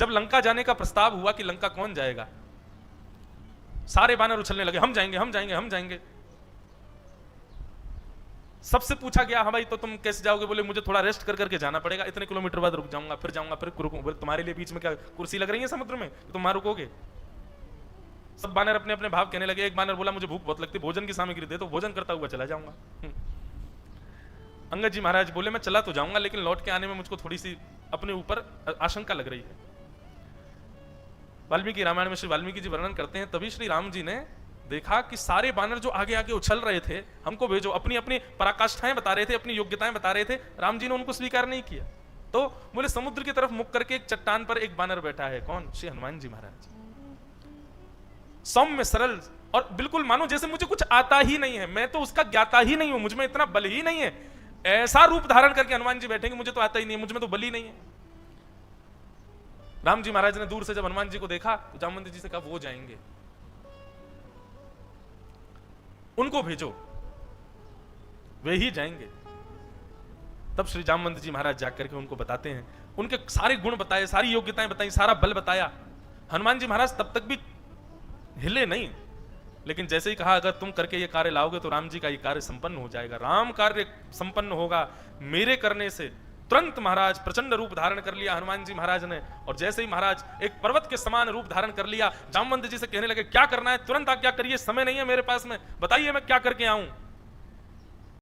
जब लंका जाने का प्रस्ताव हुआ कि लंका कौन जाएगा, सारे बानर उछलने लगे, हम जाएंगे हम जाएंगे हम जाएंगे। सबसे पूछा गया, हाँ भाई तो तुम कैसे जाओगे? बोले मुझे थोड़ा रेस्ट कर करके जाना पड़ेगा, इतने किलोमीटर बाद रुक जाऊंगा, फिर जाऊंगा, फिर रुकूंगा। बोले तुम्हारे लिए बीच में क्या कुर्सी लग रही है समुद्र में, तुम वहां रुकोगे? सब बानर अपने अपने भाव कहने लगे। एक बानर बोला मुझे भूख बहुत लगती, भोजन की सामग्री दे तो भोजन करता हुआ चला जाऊंगा। अंगद जी महाराज बोले मैं चला तो जाऊंगा, लेकिन लौट के आने में मुझको थोड़ी सी अपने ऊपर आशंका लग रही है। वाल्मीकि रामायण में श्री वाल्मीकि जी वर्णन करते हैं, तभी श्री राम जी ने देखा कि सारे बानर जो आगे आगे उछल रहे थे, हमको भेजो, अपनी अपनी पराकाष्ठाएं बता रहे थे, अपनी योग्यताएं बता रहे थे, राम जी ने उनको स्वीकार नहीं किया। तो बोले समुद्र की तरफ मुख करके एक चट्टान पर एक बानर बैठा है, कौन? श्री हनुमान जी महाराज। सौम्य सरल और बिल्कुल मानो जैसे मुझे कुछ आता ही नहीं है, मैं तो उसका ज्ञाता ही नहीं हूं, मुझ में इतना बल ही नहीं है। ऐसा रूप धारण करके हनुमान जी बैठेंगे, मुझे तो आता ही नहीं है, मुझ में तो बल ही नहीं है। राम जी महाराज ने दूर से जब हनुमान जी को देखा तो जामवंत जी से कहा वो जाएंगे, उनको भेजो, वे ही जाएंगे। तब श्री जामवंत जी महाराज जाकर के उनको बताते हैं, उनके सारे गुण बताए, सारी योग्यताएं बताई, सारा बल बताया। हनुमान जी महाराज तब तक भी हिले नहीं, लेकिन जैसे ही कहा अगर तुम करके ये कार्य लाओगे तो राम जी का ये कार्य संपन्न हो जाएगा, राम कार्य संपन्न होगा मेरे करने से। तुरंत महाराज प्रचंड रूप धारण कर लिया हनुमान जी महाराज ने, और जैसे ही महाराज एक पर्वत के समान रूप धारण कर लिया, जामवंत जी से कहने लगे क्या करना है, तुरंत आज्ञा करिए, समय नहीं है मेरे पास में, बताइए मैं क्या करके आऊं।